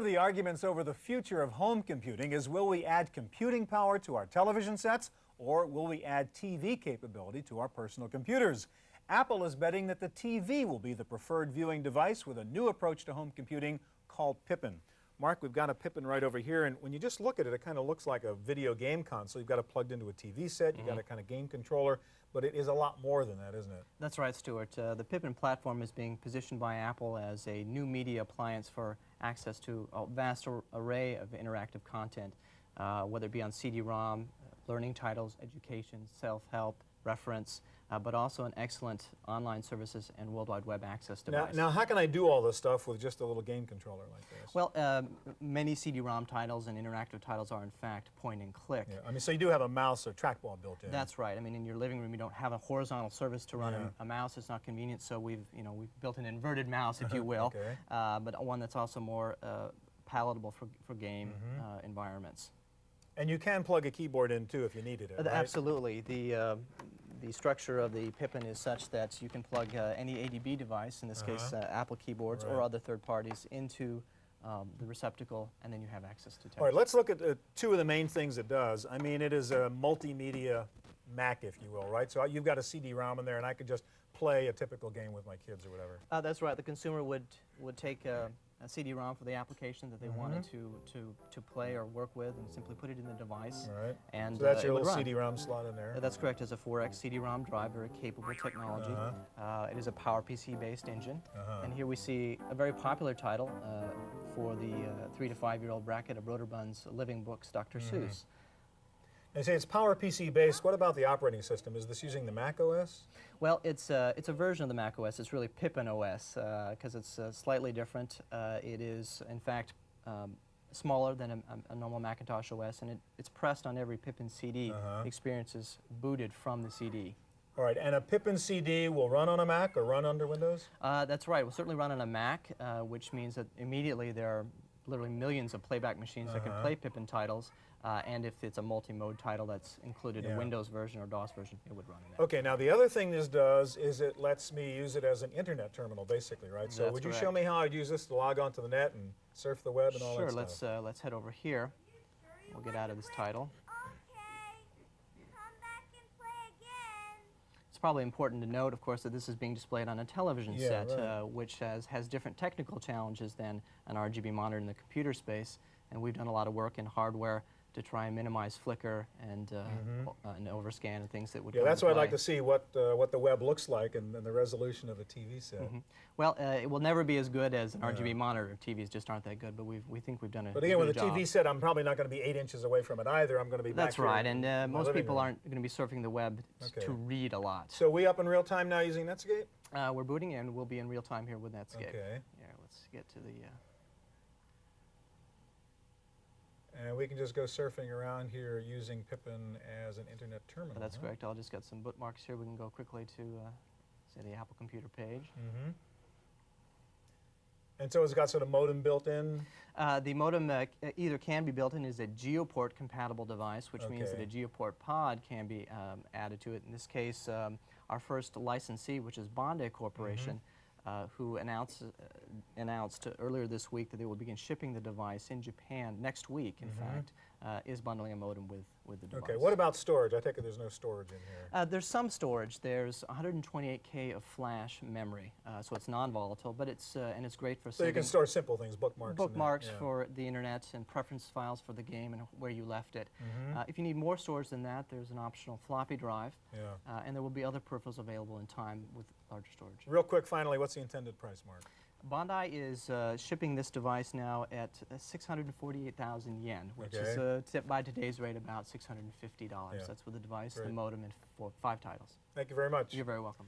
of the arguments over the future of home computing is, will we add computing power to our television sets, or will we add TV capability to our personal computers? Apple is betting that the TV will be the preferred viewing device with a new approach to home computing called Pippin. Mark, we've got a Pippin right over here, and when you just look at it, it kind of looks like a video game console. You've got it plugged into a TV set, you've got a kind of game controller, but it is a lot more than that, isn't it? That's right, Stuart. The Pippin platform is being positioned by Apple as a new media appliance for access to a vast array of interactive content, whether it be on CD-ROM, learning titles, education, self-help, reference, but also an excellent online services and World Wide Web access device. Now, how can I do all this stuff with just a little game controller like this? Well, many CD-ROM titles and interactive titles are in fact point and click. Yeah, I mean, so you do have a mouse or trackball built in. That's right. I mean, in your living room, you don't have a horizontal surface to run a mouse. It's not convenient, so we've built an inverted mouse, if you will, okay. But one that's also more palatable for game environments. And you can plug a keyboard in too if you needed it, right? Absolutely. The structure of the Pippin is such that you can plug any ADB device, in this case Apple keyboards or other third parties, into the receptacle, and then you have access to text. All right, let's look at two of the main things it does. I mean, it is a multimedia Mac, if you will, right? So you've got a CD-ROM in there, and I could just play a typical game with my kids or whatever. That's right. The consumer would take a CD-ROM for the application that they wanted to play or work with, and simply put it in the device. All right. And so that's your little CD-ROM slot in there. That's correct. It's a 4X CD-ROM drive, very capable technology. It is a PowerPC-based engine. And here we see a very popular title for the 3 to 5-year-old bracket of Roterbund's Living Books, Dr. Seuss. They say it's PowerPC based. What about the operating system? Is this using the Mac OS? Well, it's a version of the Mac OS. It's really Pippin OS because it's slightly different. It is, in fact, smaller than a normal Macintosh OS, and it's pressed on every Pippin CD. The experience is booted from the CD. All right, and a Pippin CD will run on a Mac or run under Windows? That's right. It will certainly run on a Mac, which means that immediately there are literally millions of playback machines that can play Pippin titles. And if it's a multi-mode title that's included a Windows version or DOS version, it would run in there. Okay, now the other thing this does is it lets me use it as an internet terminal, basically, right? So would you show me how I'd use this to log onto the net and surf the web and all that stuff? Sure, let's head over here. We'll get out of this title. It's probably important to note, of course, that this is being displayed on a television set, which has different technical challenges than an RGB monitor in the computer space. And we've done a lot of work in hardware to try and minimize flicker and overscan and things that would come that's into why I'd play. like to see what the web looks like and the resolution of a TV set. Well, it will never be as good as an RGB monitor. TVs just aren't that good, but we think we've done a But again, good with a TV set, I'm probably not going to be 8 inches away from it either. I'm going to be back That's right, here and most people aren't going to be surfing the web to read a lot. So we up in real time now using Netscape? We're booting in. We'll be in real time here with Netscape. Okay. Yeah, let's get to the... And we can just go surfing around here using Pippin as an internet terminal. That's correct. I'll just get some bookmarks here. We can go quickly to, say, the Apple Computer page. And so it's got sort of modem built in? The modem either can be built in as a Geoport compatible device, which means that a Geoport pod can be added to it. In this case, our first licensee, which is Bondi Corporation, who announced earlier this week that they will begin shipping the device in Japan next week, in fact, is bundling a modem with the device. Okay, what about storage? I take it there's no storage in here. There's some storage. There's 128K of flash memory, so it's non-volatile, but it's great for So you can store simple things, bookmarks. Bookmarks for the internet and preference files for the game and where you left it. If you need more storage than that, there's an optional floppy drive, and there will be other peripherals available in time with larger storage. Real quick, finally, what's the intended price, Mark? Bondi is shipping this device now at 648,000 yen, which is by today's rate about $650. That's with the device, the modem, and for 5 titles. Thank you very much. You're very welcome.